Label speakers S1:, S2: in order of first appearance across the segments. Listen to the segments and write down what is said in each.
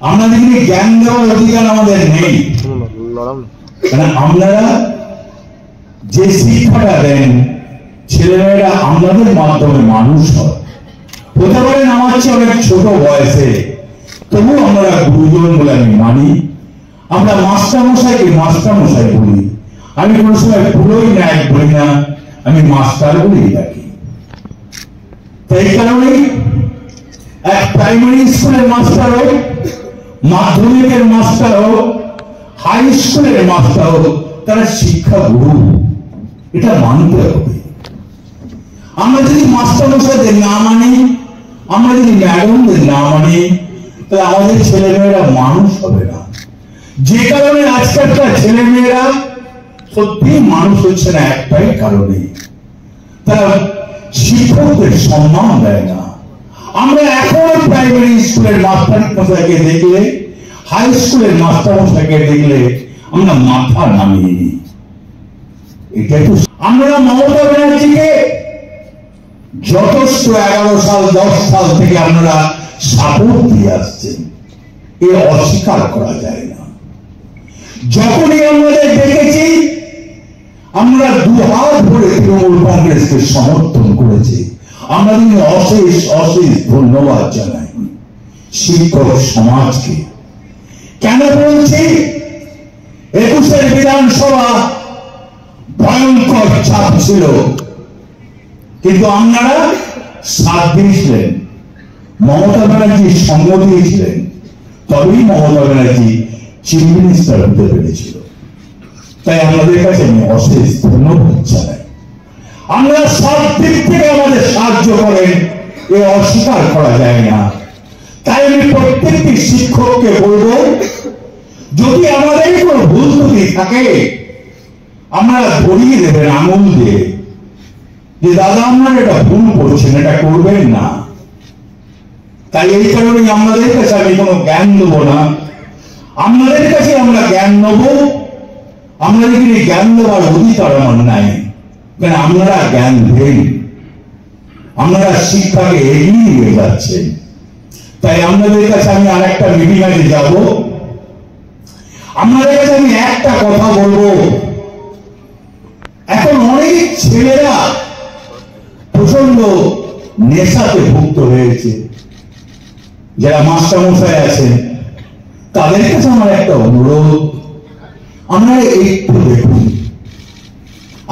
S1: আপনাদেরকে জ্ঞান দেওয়ার অধিকার আমাদের নেই, কারণ আপনারা যে শিক্ষাটা দেন ছেলেমেয়েরা আপনাদের মাধ্যমে মানুষ হয়। হতে পারেন আমার চেয়ে অনেক ছোট বয়সে, তবু আমরা গুরুজন বলে আমি মানি। আমরা মাস্টারমশাইকে মাস্টারমশাই বলি, আমি কোন সময় পুরোই ন্যায় বলি না, আমি মাস্টার বলেই ডাকি। তাই কারণে এক প্রাইমারি স্কুলের মাস্টার হোক, মাধ্যমিকের মাস্টার হোক, হাই স্কুলের মাস্টার হোক, তারা শিক্ষা গুরু, এটা মানতে হবে। আমরা যদি মাস্টারমশাইদের না মানি, আমরা যদি ম্যাডামদের না মানি, তাহলে আমাদের ছেলেমেয়েরা মানুষ হবে না। যে কারণে আজকালকার ছেলেমেয়েরা সত্যি মানুষ হচ্ছে না, একটাই কারণে তারা শিক্ষকদের সম্মান দেয় না। আমরা এখন প্রাইমারি স্কুলের মাস্টারমশাইকে দেখলে, হাই স্কুলের মাস্টারমশাইকে দেখলে আমরা মাথা নামিয়ে নিই। এটা তো আমরা মমতা ব্যানার্জিকে যথেষ্ট 11 সাল 10 সাল থেকে আপনারা সাপোর্ট দিয়ে আসছেন, এ অস্বীকার করা যায় না। যখনই আমাদের দেখেছি আমরা দুহাত ভরে তৃণমূল কংগ্রেসকে সমর্থন করেছি। আমরা কিন্তু অশেষ অশেষ ধন্যবাদ জানাই শিক্ষক সমাজকে। কেন বলছি? 21 বিধানসভা ভয়ঙ্কর চাপ ছিল, কিন্তু আপনারা সাথ দিয়েছিলেন, মমতা ব্যানার্জির সঙ্গ দিয়েছিলেন, তবেই মমতা ব্যানার্জি চিফ মিনিস্টার হতে পেরেছিল। তাই আমাদের কাছে আমি অশেষ ধন্যবাদ জানাই। আমরা সব দিক থেকে আমাদের সাহায্য করেন, এ অস্বীকার করা যায় না। তাই আমি প্রত্যেকটি শিক্ষককে বলবো, যদি আমাদের কোনো ভুল ত্রুটি থাকে আপনারা ধরিয়ে দেবেন আঙুল দিয়ে, যে দাদা আপনারা এটা ভুল করছেন, এটা করবেন না। তাই এই কারণে আমাদের কাছে আমি কোনো জ্ঞান দেবো না, আপনাদের কাছে আমরা জ্ঞান নেব। আপনাদেরকে জ্ঞান দেওয়ার অধিকার আমার নাই, কারণ আপনারা জ্ঞান দেন, আপনারা শিক্ষাকে এগিয়ে নিয়ে যাচ্ছেন। তাই আপনাদের কাছে আমি আর একটা মিটিং এ যাব, আপনাদের কাছে আমি একটা কথা বলবো। এখন অনেক ছেলেরা প্রচন্ড নেশাতে ভুক্ত হয়েছে, যারা মাস্টারমশাই আছেন তাদের কাছে আমার একটা অনুরোধ, আপনারা একটু দেখুন,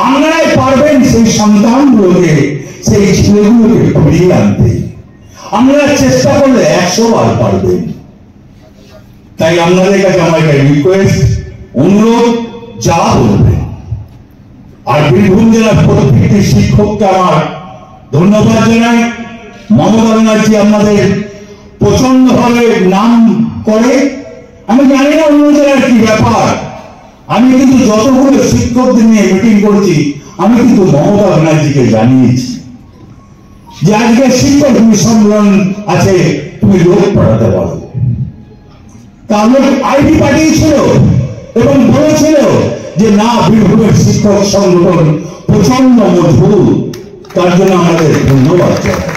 S1: আপনারাই পারবেন সেই সন্তানগুলোকে, সেই ছেলেগুলোকে ফিরিয়ে আনতে। আপনারা চেষ্টা করলে 100 বার পারবেন। তাই আপনাদের কাছে আমার একটা রিকোয়েস্ট, অনুরোধ, যা বলবেন। আর বীরভূম জেলার প্রত্যেকটি শিক্ষককে আমার ধন্যবাদ জানাই। মমতা ব্যানার্জি আপনাদের প্রচন্ড ভাবে নাম করে, আমি জানি না অন্য জেলার কি ব্যাপার। আমি কিন্তু যতগুলো শিক্ষকদের নিয়ে মিটিং করছি, আমি কিন্তু মমতা ব্যানার্জিকে জানিয়েছি যে আজকে শিক্ষক সম্মেলন আছে, তুমি লোক পাঠাতে পারো। তাহলে আইডি পাঠিয়েছিল এবং বলেছিল যে না, বীরভূমের শিক্ষক সংগঠন প্রচন্ড মজবুত, তার জন্য আমাদের ধন্যবাদ জানাই।